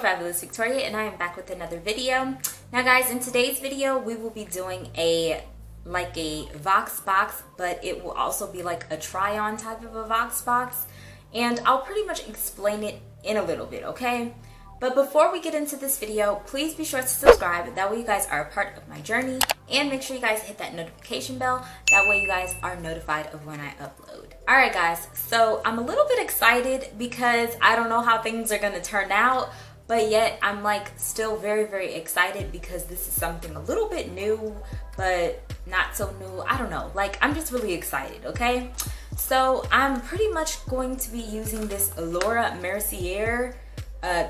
Fabulous Victoria, and I am back with another video. Now guys, in today's video we will be doing a VOXBOX, but it will also be like a try-on type of a VOXBOX, and I'll pretty much explain it in a little bit, okay? But before we get into this video, please be sure to subscribe. That way you guys are a part of my journey, and make sure you guys hit that notification bell. That way you guys are notified of when I upload. Alright guys, so I'm a little bit excited because I don't know how things are going to turn out, but yet I'm like still very excited because this is something a little bit new, but not so new. I don't know, like I'm just really excited, okay? So I'm pretty much going to be using this MERCIER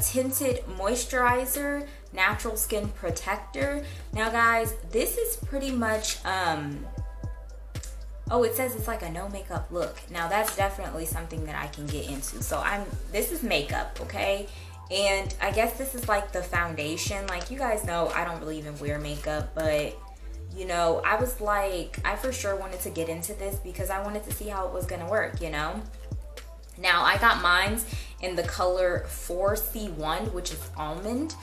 Tinted Moisturizer Natural Skin Protector. Now guys, this is pretty much oh, it says it's like a no makeup look. Now that's definitely something that I can get into. So this is makeup, okay? And I guess this is like the foundation. Like you guys know, I don't really even wear makeup, but you know, I was like, I for sure wanted to get into this because I wanted to see how it was gonna work, you know? Now I got mine's in the color 4C1, which is almond.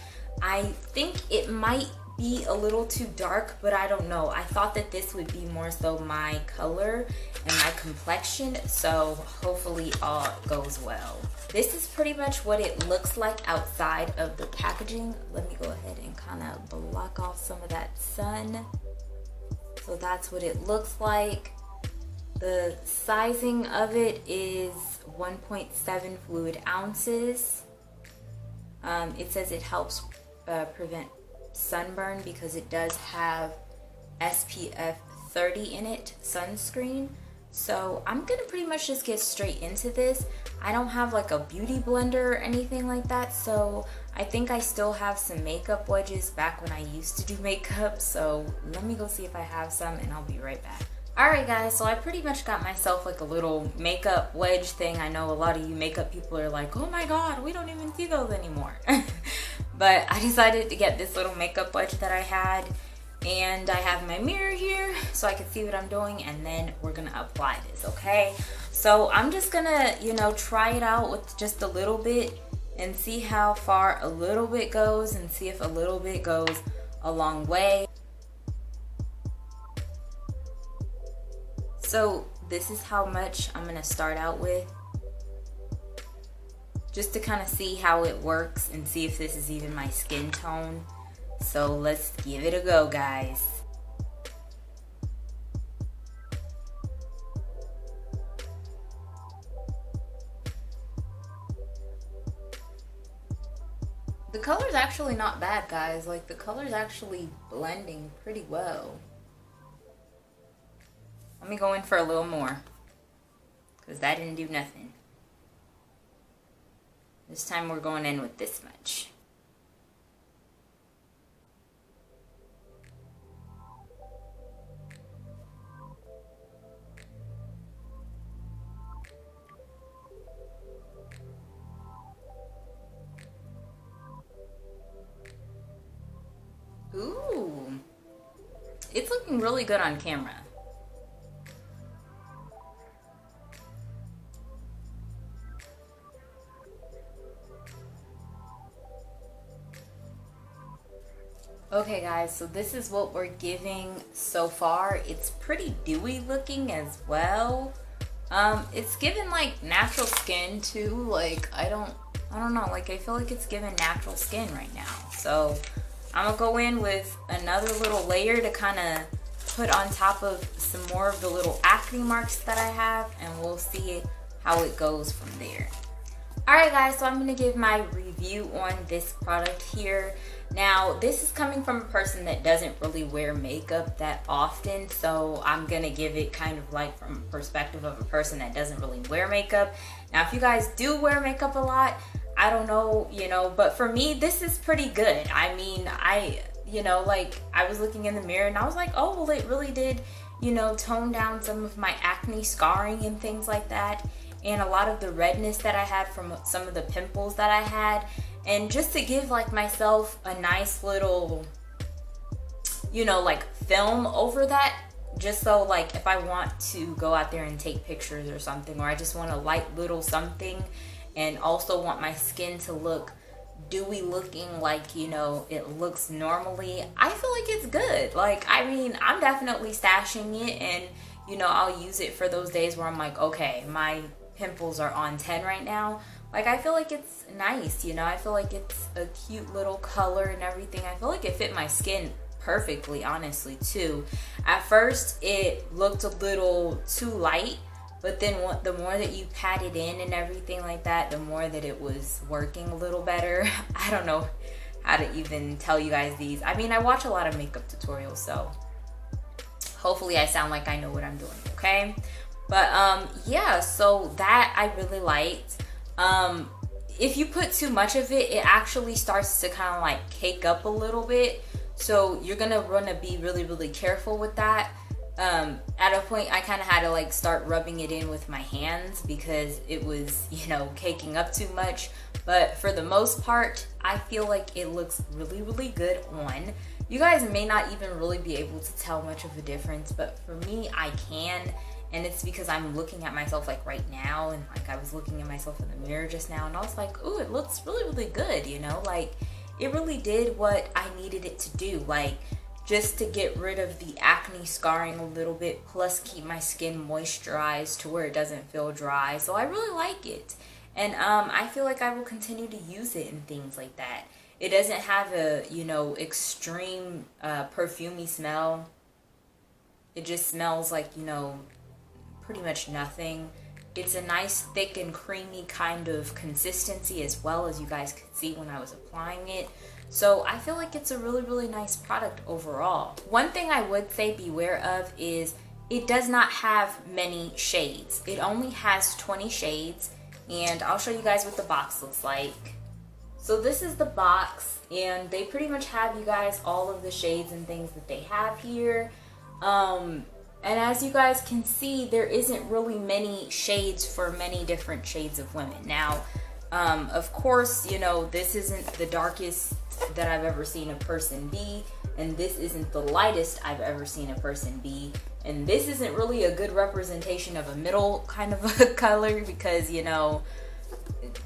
I think it might be a little too dark, but I don't know. I thought that this would be more so my color and my complexion, so hopefully all goes well. This is pretty much what it looks like outside of the packaging. Let me go ahead and kind of block off some of that sun. So that's what it looks like. The sizing of it is 1.7 fluid ounces. It says it helps prevent sunburn because it does have SPF 30 in it, sunscreen. So I'm gonna pretty much just get straight into this. I don't have like a beauty blender or anything like that, so I think I still have some makeup wedges back when I used to do makeup. So let me go see if I have some and I'll be right back. Alright guys, so I pretty much got myself like a little makeup wedge thing. I know a lot of you makeup people are like, oh my god, we don't even see those anymore. But I decided to get this little makeup wedge that I had. And I have my mirror here so I can see what I'm doing, and then we're gonna apply this, okay? So I'm just gonna, you know, try it out with just a little bit and see how far a little bit goes and see if a little bit goes a long way. So this is how much I'm gonna start out with, just to kind of see how it works and see if this is even my skin tone. So let's give it a go, guys. The color's actually not bad, guys. Like the color's actually blending pretty well. Let me go in for a little more, because that didn't do nothing. This time we're going in with this much. Ooh, it's looking really good on camera. Okay guys, so this is what we're giving so far. It's pretty dewy looking as well. It's given like natural skin too. Like I don't know, like I feel like it's given natural skin right now. So I'm gonna go in with another little layer to kind of put on top of some more of the little acne marks that I have, and we'll see how it goes from there. Alright guys, so I'm gonna give my review on this product here. Now, this is coming from a person that doesn't really wear makeup that often, so I'm gonna give it kind of like from a perspective of a person that doesn't really wear makeup. Now, if you guys do wear makeup a lot, I don't know, you know, but for me, this is pretty good. I mean, you know, like I was looking in the mirror and I was like, oh, well, it really did, you know, tone down some of my acne scarring and things like that, and a lot of the redness that I had from some of the pimples that I had. And just to give like myself a nice little, you know, like film over that, just so like if I want to go out there and take pictures or something, or I just want a light little something and also want my skin to look dewy looking like, you know, it looks normally, I feel like it's good. Like, I mean, I'm definitely stashing it, and you know, I'll use it for those days where I'm like, okay, my pimples are on 10 right now. Like, I feel like it's nice, you know, I feel like it's a cute little color and everything. I feel like it fit my skin perfectly, honestly, too. At first it looked a little too light, but then the more that you pat it in and everything like that, the more that it was working a little better. I don't know how to even tell you guys these. I mean, I watch a lot of makeup tutorials, so hopefully I sound like I know what I'm doing, okay? But yeah, so that I really liked. If you put too much of it, it actually starts to kind of like cake up a little bit. So you're gonna wanna be really, really careful with that. At a point, I kind of had to like start rubbing it in with my hands because it was, you know, caking up too much. But for the most part, I feel like it looks really, really good on. You guys may not even really be able to tell much of a difference, but for me, I can. And it's because I'm looking at myself like right now, and like I was looking at myself in the mirror just now, and I was like, ooh, it looks really, really good, you know? Like, it really did what I needed it to do. Like, just to get rid of the acne scarring a little bit, plus keep my skin moisturized to where it doesn't feel dry. So I really like it. And I feel like I will continue to use it and things like that. It doesn't have a, you know, extreme perfumey smell. It just smells like, you know, pretty much nothing. It's a nice thick and creamy kind of consistency as well, as you guys could see when I was applying it. So I feel like it's a really, really nice product overall. One thing I would say beware of is it does not have many shades. It only has 20 shades, and I'll show you guys what the box looks like. So this is the box, and they pretty much have you guys all of the shades and things that they have here. And as you guys can see, there isn't really many shades for many different shades of women. Now, of course, you know, this isn't the darkest that I've ever seen a person be, and this isn't the lightest I've ever seen a person be, and this isn't really a good representation of a middle kind of a color, because, you know,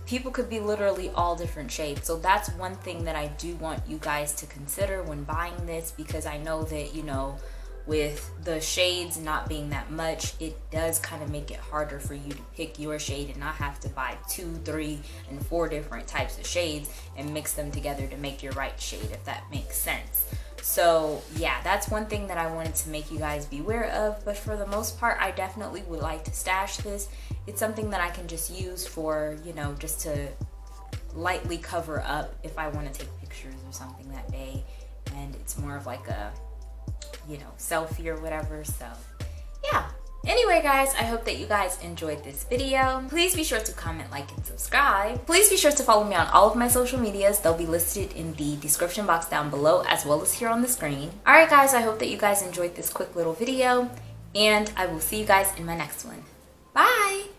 people could be literally all different shades. So that's one thing that I do want you guys to consider when buying this, because I know that, you know, with the shades not being that much, it does kind of make it harder for you to pick your shade and not have to buy 2, 3, and 4 different types of shades and mix them together to make your right shade, if that makes sense. So yeah, that's one thing that I wanted to make you guys beware of. But for the most part, I definitely would like to stash this. It's something that I can just use for, you know, just to lightly cover up if I want to take pictures or something that day, and it's more of like a, you know, selfie or whatever. So yeah, anyway guys, I hope that you guys enjoyed this video. Please be sure to comment, like, and subscribe. Please be sure to follow me on all of my social medias. They'll be listed in the description box down below, as well as here on the screen. Alright guys, I hope that you guys enjoyed this quick little video, and I will see you guys in my next one. Bye!